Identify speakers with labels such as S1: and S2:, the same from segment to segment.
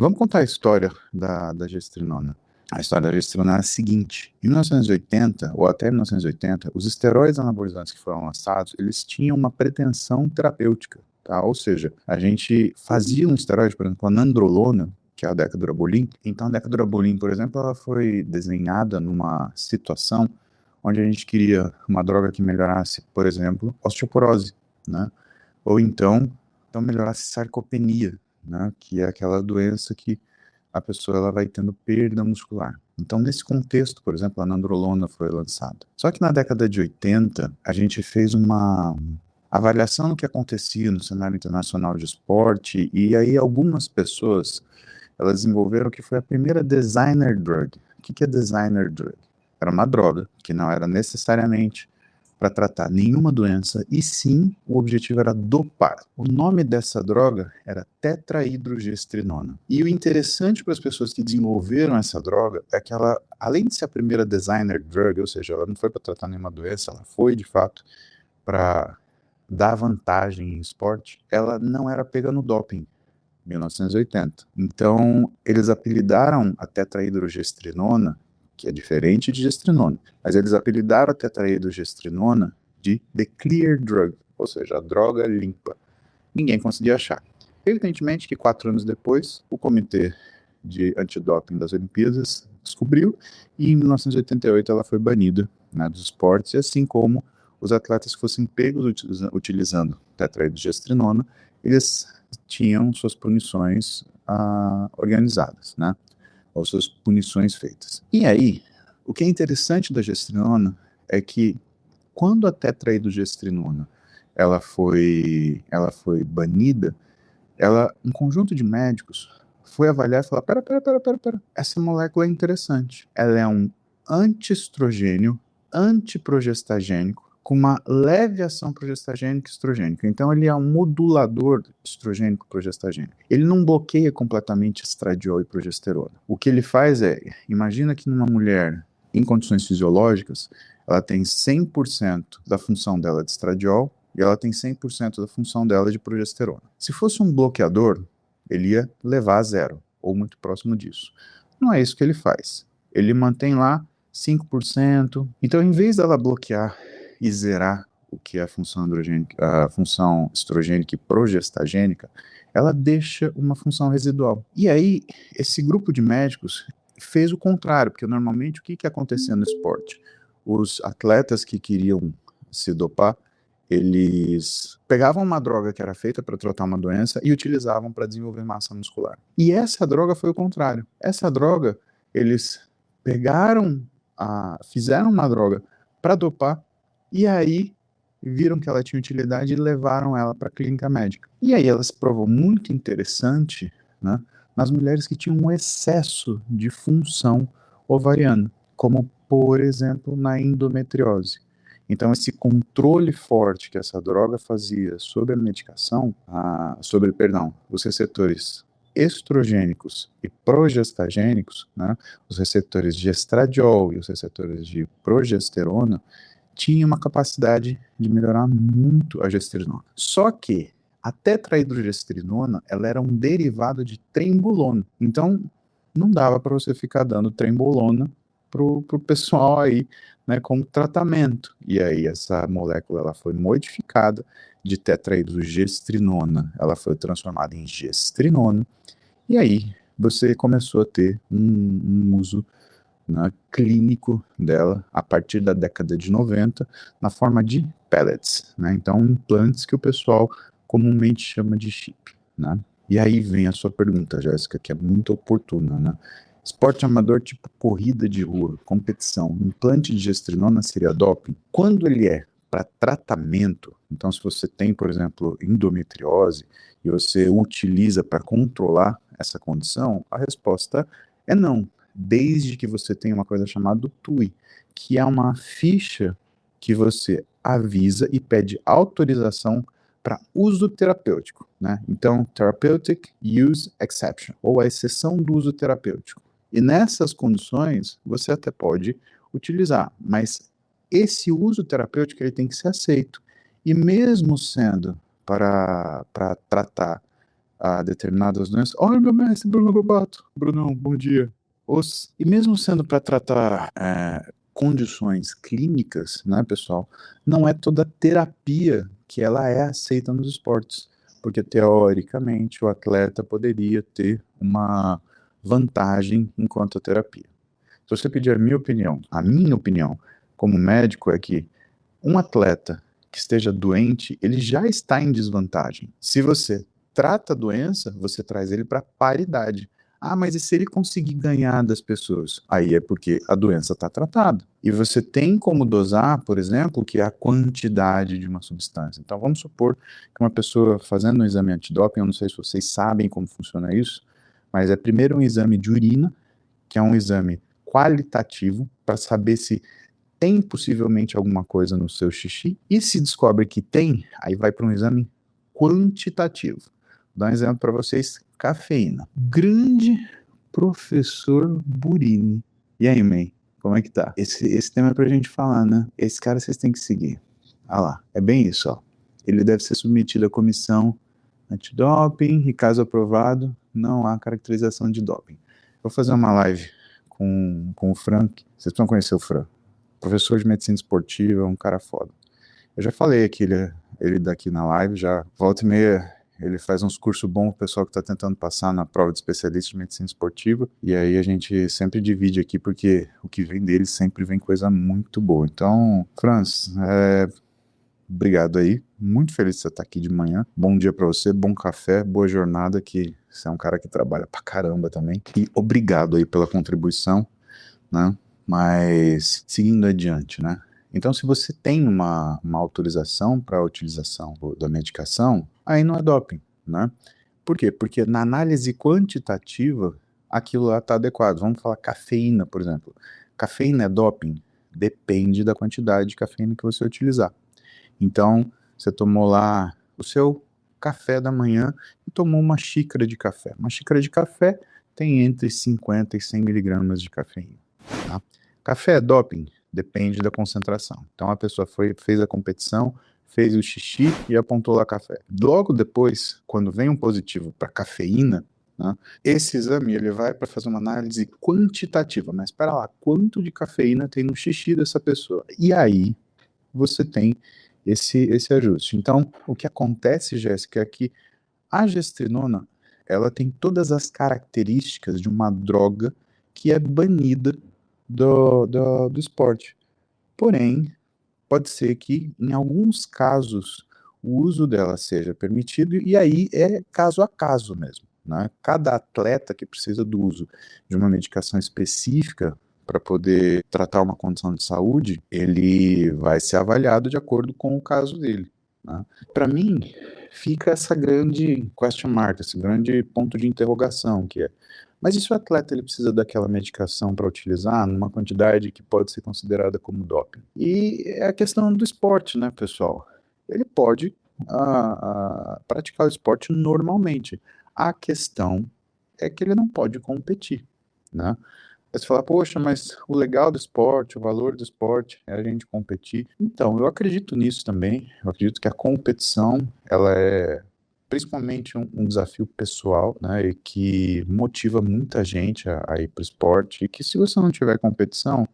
S1: Vamos contar a história da gestrinona. A história da gestrinona é a seguinte: em 1980, ou até 1980, os esteroides anabolizantes que foram lançados, eles tinham uma pretensão terapêutica, tá? Ou seja, a gente fazia um esteroide, por exemplo, a nandrolona, que é a decadurabolin. Então, a decadurabolin, por exemplo, ela foi desenhada numa situação onde a gente queria uma droga que melhorasse, por exemplo, osteoporose, né? Ou então melhorasse sarcopenia, né? Que é aquela doença que a pessoa ela vai tendo perda muscular. Então, nesse contexto, por exemplo, a nandrolona foi lançada. Só que na década de 80, a gente fez uma avaliação do que acontecia no cenário internacional de esporte, e aí algumas pessoas, elas desenvolveram o que foi a primeira designer drug. O que é designer drug? Era uma droga que não era necessariamente para tratar nenhuma doença, e sim, o objetivo era dopar. O nome dessa droga era tetrahidrogestrinona. E o interessante para as pessoas que desenvolveram essa droga é que ela, além de ser a primeira designer drug, ou seja, ela não foi para tratar nenhuma doença, ela foi, de fato, para dar vantagem em esporte, ela não era pega no doping. 1980. Então, eles apelidaram a tetrahidrogestrinona, que é diferente de gestrinona, mas eles apelidaram a tetrahidrogestrinona de The Clear Drug, ou seja, a droga limpa. Ninguém conseguia achar. Evidentemente que 4 anos depois, o Comitê de Antidoping das Olimpíadas descobriu, e em 1988 ela foi banida, né, dos esportes, assim como os atletas que fossem pegos utilizando tetrahidrogestrinona, eles tinham suas punições organizadas, né? Ou suas punições feitas. E aí, o que é interessante da gestrinona é que quando a tetrahidrogestrinona ela foi banida, um conjunto de médicos foi avaliar e falar: pera, essa molécula é interessante. Ela é um antiestrogênio, antiprogestagênico, com uma leve ação progestagênica e estrogênica. Então, ele é um modulador estrogênico-progestagênico. Ele não bloqueia completamente estradiol e progesterona. O que ele faz é, imagina que numa mulher em condições fisiológicas, ela tem 100% da função dela de estradiol e ela tem 100% da função dela de progesterona. Se fosse um bloqueador, ele ia levar a zero, ou muito próximo disso. Não é isso que ele faz. Ele mantém lá 5%. Então, em vez dela bloquear e zerar o que é a função estrogênica e progestagênica, ela deixa uma função residual. E aí, esse grupo de médicos fez o contrário, porque normalmente o que acontecia no esporte? Os atletas que queriam se dopar, eles pegavam uma droga que era feita para tratar uma doença e utilizavam para desenvolver massa muscular. E essa droga foi o contrário. Essa droga, eles fizeram uma droga para dopar, e aí viram que ela tinha utilidade e levaram ela para a clínica médica. E aí ela se provou muito interessante, né, nas mulheres que tinham um excesso de função ovariana, como, por exemplo, na endometriose. Então, esse controle forte que essa droga fazia sobre a medicação, os receptores estrogênicos e progestagênicos, né, os receptores de estradiol e os receptores de progesterona, tinha uma capacidade de melhorar muito a gestrinona. Só que a tetrahidrogestrinona, ela era um derivado de trembolona. Então, não dava para você ficar dando trembolona pro pessoal aí, né, como tratamento. E aí essa molécula ela foi modificada de tetrahidrogestrinona, ela foi transformada em gestrinona, e aí você começou a ter um uso, né, clínico dela a partir da década de 90, na forma de pellets, né? Então, implantes que o pessoal comumente chama de chip, né? E aí vem a sua pergunta, Jéssica, que é muito oportuna, né? Esporte amador tipo corrida de rua, competição, implante de gestrinona seria doping? Quando ele é para tratamento, então se você tem, por exemplo, endometriose e você utiliza para controlar essa condição, a resposta é não, desde que você tenha uma coisa chamada TUI, que é uma ficha que você avisa e pede autorização para uso terapêutico, né? Então, Therapeutic Use Exception, ou a exceção do uso terapêutico. E nessas condições, você até pode utilizar, mas esse uso terapêutico ele tem que ser aceito. E mesmo sendo para tratar a determinadas doenças. Olha, meu mestre Bruno Gobato. Brunão, bom dia. E mesmo sendo para tratar condições clínicas, né, pessoal, não é toda terapia que ela é aceita nos esportes, porque teoricamente o atleta poderia ter uma vantagem enquanto a terapia. Se você pedir a minha opinião como médico é que um atleta que esteja doente, ele já está em desvantagem. Se você trata a doença, você traz ele para paridade. Ah, mas e se ele conseguir ganhar das pessoas? Aí é porque a doença está tratada. E você tem como dosar, por exemplo, que é a quantidade de uma substância. Então vamos supor que uma pessoa fazendo um exame antidoping, eu não sei se vocês sabem como funciona isso, mas é primeiro um exame de urina, que é um exame qualitativo para saber se tem possivelmente alguma coisa no seu xixi, e se descobre que tem, aí vai para um exame quantitativo. Vou dar um exemplo para vocês: cafeína. Grande professor Burini. E aí, May, como é que tá? Esse tema é pra gente falar, né? Esse cara vocês têm que seguir. Ah lá, é bem isso, ó. Ele deve ser submetido à comissão antidoping e, caso aprovado, não há caracterização de doping. Vou fazer uma live com o Frank. Vocês precisam conhecer o Frank. Professor de medicina esportiva, um cara foda. Eu já falei aqui, ele daqui na live, já volta e meia, ele faz uns cursos bons pro pessoal que tá tentando passar na prova de especialista de medicina esportiva, e aí a gente sempre divide aqui, porque o que vem dele sempre vem coisa muito boa. Então, Franz, obrigado aí, muito feliz de você estar aqui de manhã, bom dia pra você, bom café, boa jornada, que você é um cara que trabalha pra caramba também, e obrigado aí pela contribuição, né? Mas seguindo adiante, né? Então, se você tem uma autorização para a utilização da medicação, aí não é doping, né? Por quê? Porque na análise quantitativa, aquilo lá está adequado. Vamos falar cafeína, por exemplo. Cafeína é doping? Depende da quantidade de cafeína que você utilizar. Então, você tomou lá o seu café da manhã e tomou uma xícara de café. Uma xícara de café tem entre 50 e 100 miligramas de cafeína. Tá? Café é doping? Depende da concentração. Então a pessoa fez a competição, fez o xixi e apontou lá café. Logo depois, quando vem um positivo para cafeína, né, esse exame ele vai para fazer uma análise quantitativa. Mas espera lá, quanto de cafeína tem no xixi dessa pessoa? E aí você tem esse ajuste. Então, o que acontece, Jéssica, é que a gestrinona ela tem todas as características de uma droga que é banida do esporte. Porém, pode ser que, em alguns casos, o uso dela seja permitido, e aí é caso a caso mesmo, né? Cada atleta que precisa do uso de uma medicação específica para poder tratar uma condição de saúde, ele vai ser avaliado de acordo com o caso dele, né? Para mim, fica essa grande question mark, esse grande ponto de interrogação, que é mas e se o atleta ele precisa daquela medicação para utilizar numa quantidade que pode ser considerada como doping? E é a questão do esporte, né, pessoal? Ele pode praticar o esporte normalmente. A questão é que ele não pode competir, né? Aí você fala, poxa, mas o legal do esporte, o valor do esporte é a gente competir. Então, eu acredito nisso também. Eu acredito que a competição, ela é principalmente um desafio pessoal, né, e que motiva muita gente a ir para o esporte, e que se você não tiver competição,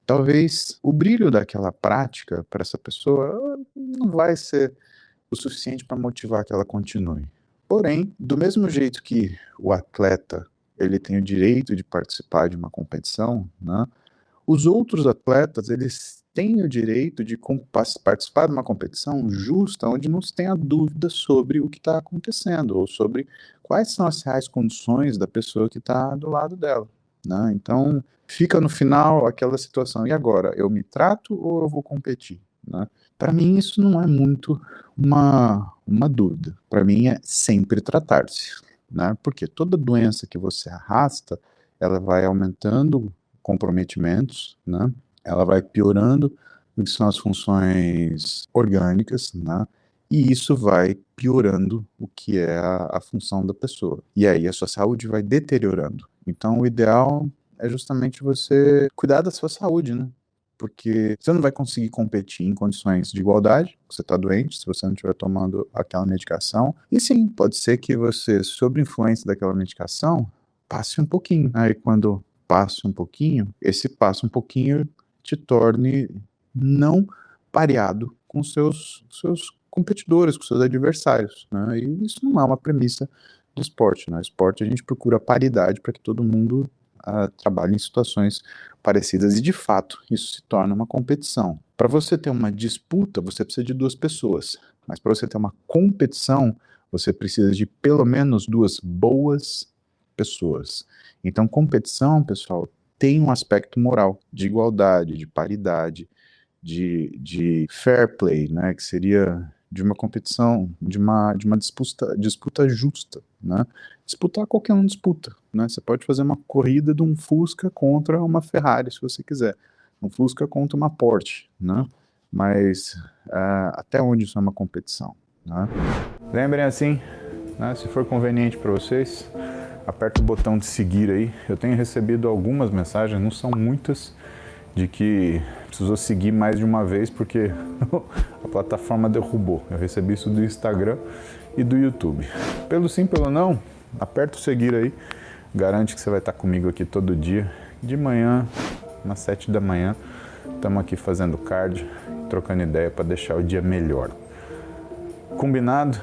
S1: talvez o brilho daquela prática para essa pessoa não vai ser o suficiente para motivar que ela continue. Porém, do mesmo jeito que o atleta ele tem o direito de participar de uma competição, né, os outros atletas, eles têm o direito de participar de uma competição justa, onde não se tenha dúvida sobre o que está acontecendo, ou sobre quais são as reais condições da pessoa que está do lado dela, né? Então, fica no final aquela situação, e agora, eu me trato ou eu vou competir, né? Para mim, isso não é muito uma dúvida. Para mim, é sempre tratar-se, né? Porque toda doença que você arrasta, ela vai aumentando comprometimentos, né? Ela vai piorando o que são as funções orgânicas, né? E isso vai piorando o que é a função da pessoa. E aí a sua saúde vai deteriorando. Então o ideal é justamente você cuidar da sua saúde, né? porque você não vai conseguir competir em condições de igualdade, você está doente, se você não estiver tomando aquela medicação. E sim, pode ser que você, sob influência daquela medicação, passe um pouquinho. Aí quando passe um pouquinho, esse passo um pouquinho te torne não pareado com seus competidores, com seus adversários, né? E isso não é uma premissa do esporte, né? No esporte a gente procura paridade para que todo mundo trabalhe em situações parecidas e de fato isso se torna uma competição. Para você ter uma disputa, você precisa de duas pessoas, mas para você ter uma competição, você precisa de pelo menos duas boas pessoas. Então, competição, pessoal, tem um aspecto moral, de igualdade, de paridade, de fair play, né, que seria de uma competição, de uma disputa justa, né? Disputar qualquer um disputa, né? Você pode fazer uma corrida de um Fusca contra uma Ferrari, se você quiser, um Fusca contra uma Porsche, né? Mas até onde isso é uma competição, né? Lembrem assim, né, se for conveniente para vocês, aperta o botão de seguir aí. Eu tenho recebido algumas mensagens, não são muitas, de que precisou seguir mais de uma vez porque a plataforma derrubou. Eu recebi isso do Instagram e do YouTube. Pelo sim, pelo não, aperta o seguir aí, garante que você vai estar comigo aqui todo dia, de manhã, umas 7 da manhã, estamos aqui fazendo cardio, trocando ideia para deixar o dia melhor. Combinado?